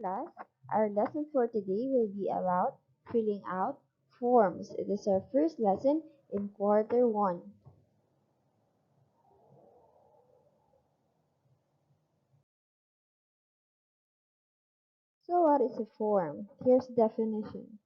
class. Our lesson for today will be about filling out forms. It is our first lesson in quarter 1. So what is a form? Here's the definition.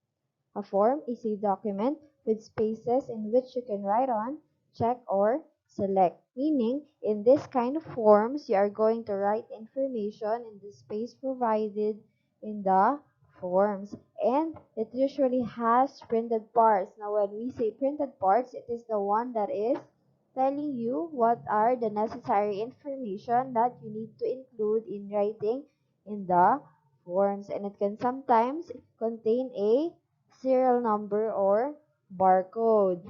A form is a document with spaces in which you can write on, check, or select. Meaning, in this kind of forms, you are going to write information in the space provided in the forms. And it usually has printed parts. Now, when we say printed parts, it is the one that is telling you what are the necessary information that you need to include in writing in the forms. And it can sometimes contain a serial number or barcode.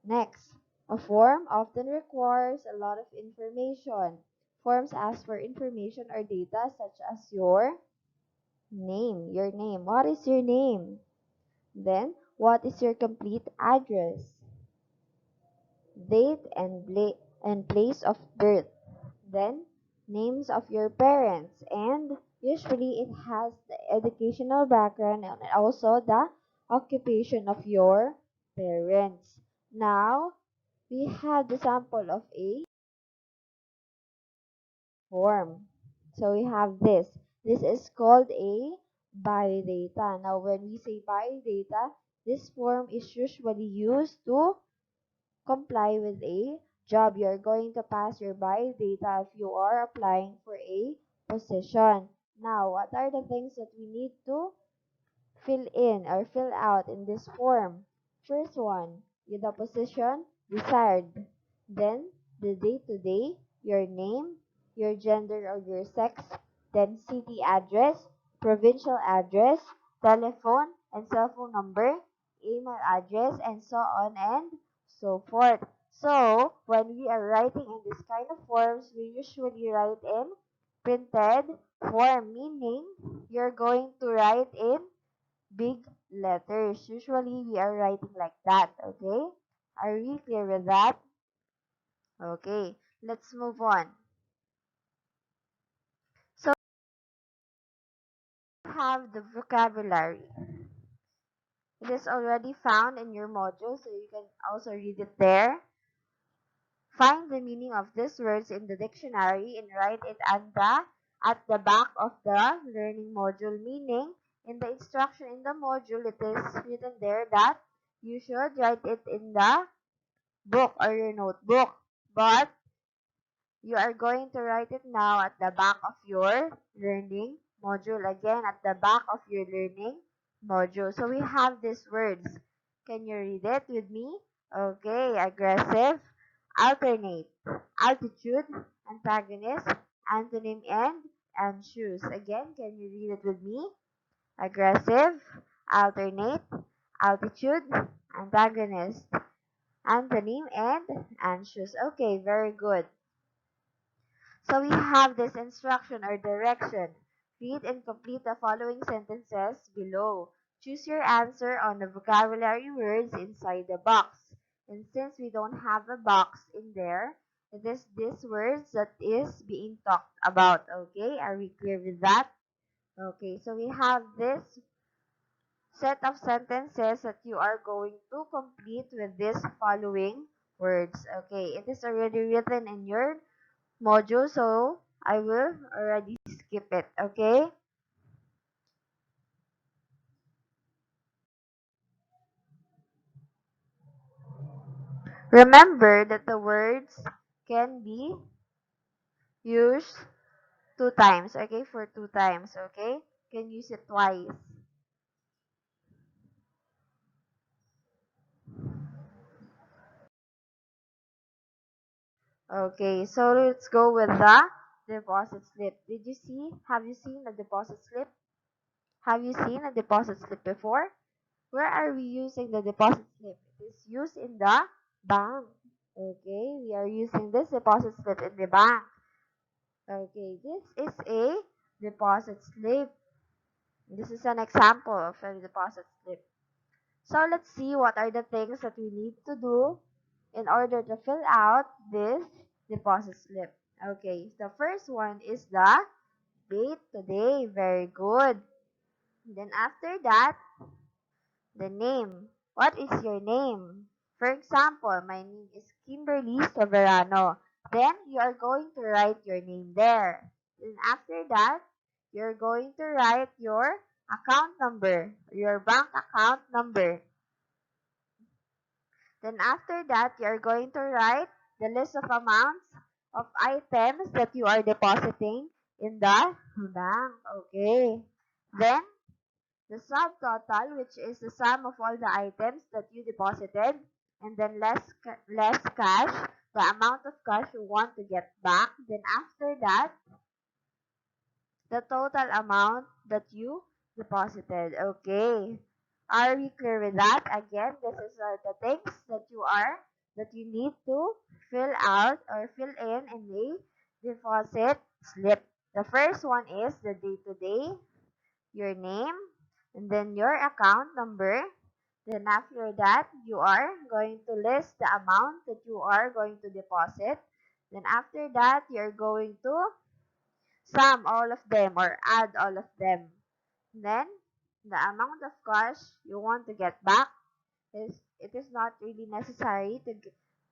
Next, a form often requires a lot of information. Forms ask for information or data such as your name. Your name. What is your name? Then, what is your complete address? Date and place of birth. Then, names of your parents. And usually it has the educational background and also the occupation of your parents. Now, we have the sample of a form. So we have this. This is called a biodata. Now, when we say biodata, this form is usually used to comply with a job. You're going to pass your biodata if you are applying for a position. Now, what are the things that we need to fill in or fill out in this form? First one, the position desired. Then, the day-to-day, your name, your gender or your sex, then city address, provincial address, telephone and cell phone number, email address, and so on and so forth. So, when we are writing in this kind of forms, we usually write in printed form, meaning you're going to write in big letters. Usually, we are writing like that, okay? Are we clear with that? Okay, let's move on. So, we have the vocabulary. It is already found in your module, so you can also read it there. Find the meaning of these words in the dictionary and write it at the back of the learning module. Meaning, in the instruction in the module, it is written there that you should write it in the book or your notebook. But you are going to write it now at the back of your learning module. Again, at the back of your learning module. So we have these words. Can you read it with me? Okay, aggressive, alternate, altitude, antagonist, antonym, and anxious. Again, can you read it with me? Aggressive, alternate, altitude, antagonist, antonym, and anxious. Okay, very good. So we have this instruction or direction. Read and complete the following sentences below. Choose your answer on the vocabulary words inside the box. And since we don't have a box in there, it is these words that is being talked about. Okay, are we clear with that? Okay, so we have this set of sentences that you are going to complete with these following words. Okay, it is already written in your module, so I will already skip it, okay? Remember that the words can be used 2 times, okay? For 2 times, okay? Can use it twice. Okay, so let's go with the deposit slip. Have you seen a deposit slip? Have you seen a deposit slip before? Where are we using the deposit slip? It is used in the bank. Okay, we are using this deposit slip in the bank. Okay, this is a deposit slip. This is an example of a deposit slip. So let's see what are the things that we need to do in order to fill out this deposit slip. Okay, the first one is the date today. Very good. Then after that, the name. What is your name? For example, my name is Kimberly Severano. Then you are going to write your name there. Then after that, you're going to write your account number, your bank account number. Then after that, you're going to write the list of amounts of items that you are depositing in the bank. Okay. Then the subtotal, which is the sum of all the items that you deposited, and then less cash, the amount of cash you want to get back. Then after that, the total amount that you deposited. Okay. Are we clear with that? Again, this is the things that you need to fill out or fill in the deposit slip. The first one is the day-to-day, your name, and then your account number. Then after that, you are going to list the amount that you are going to deposit. Then after that, you're going to sum all of them or add all of them. Then the amount of cash you want to get back is it is not really necessary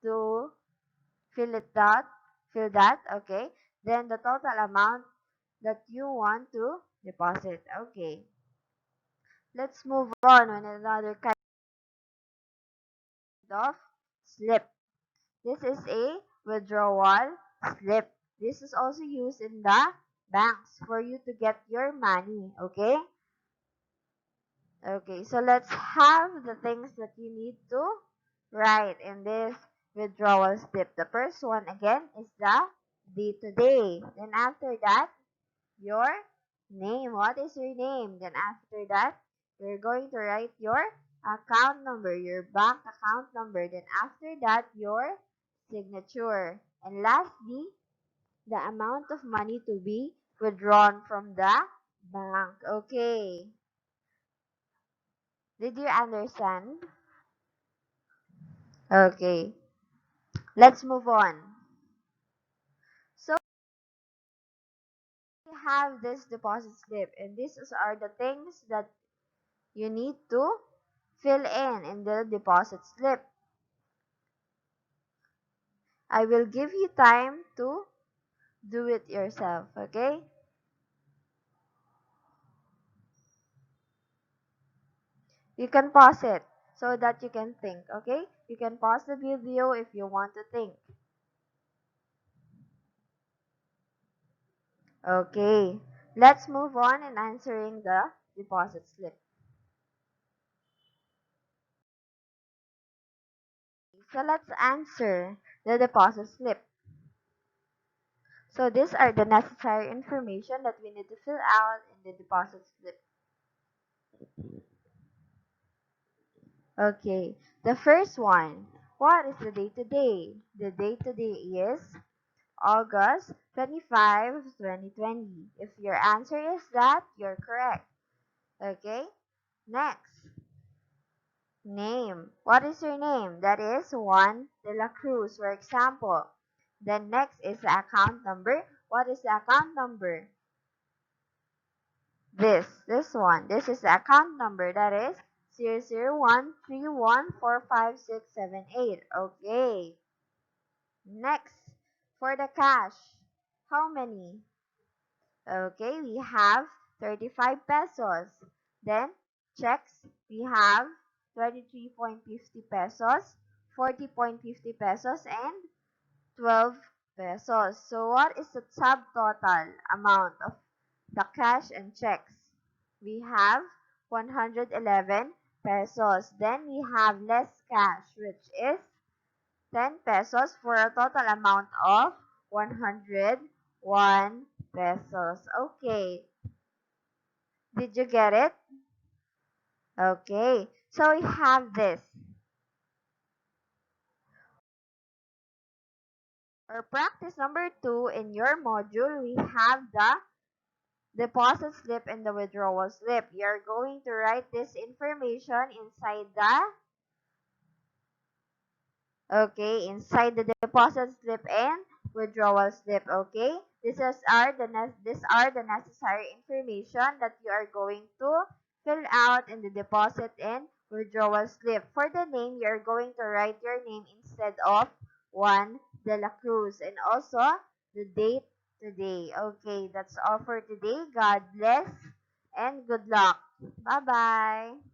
to fill it that fill that, okay? Then the total amount that you want to deposit. Okay. Let's move on with another kind of slip. This is a withdrawal slip. This is also used in the banks for you to get your money, okay? Okay, so let's have the things that you need to write in this withdrawal slip. The first one again is the day-to-day. Then after that, your name. What is your name? Then after that, you're going to write your account number, your bank account number. Then after that, your signature. And lastly, the amount of money to be withdrawn from the bank. Okay. Did you understand? Okay. Let's move on. So we have this deposit slip, and these are the things that you need to fill in the deposit slip. I will give you time to do it yourself, okay? You can pause it so that you can think, okay? You can pause the video if you want to think. Okay, let's move on in answering the deposit slip. So let's answer the deposit slip. So these are the necessary information that we need to fill out in the deposit slip. Okay, the first one. What is the date today? The date today is August 25, 2020. If your answer is that, you're correct. Okay, next. Name. What is your name? That is Juan de la Cruz, for example. Then next is the account number. What is the account number? This one. This is the account number. That is 00131456788. Okay. Next, for the cash. How many? Okay, we have 35 pesos. Then, checks, we have 23.50 pesos, 40.50 pesos, and 12 pesos. So, what is the subtotal amount of the cash and checks? We have 111 pesos. Then, we have less cash, which is 10 pesos for a total amount of 101 pesos. Okay. Did you get it? Okay. So we have this. For practice number 2 in your module, we have the deposit slip and the withdrawal slip. You're going to write this information inside inside the deposit slip and withdrawal slip, okay? These are the necessary information that you are going to fill out in the deposit and withdrawal slip. For the name, you're going to write your name instead of Juan de la Cruz. And also, the date today. Okay, that's all for today. God bless and good luck. Bye-bye.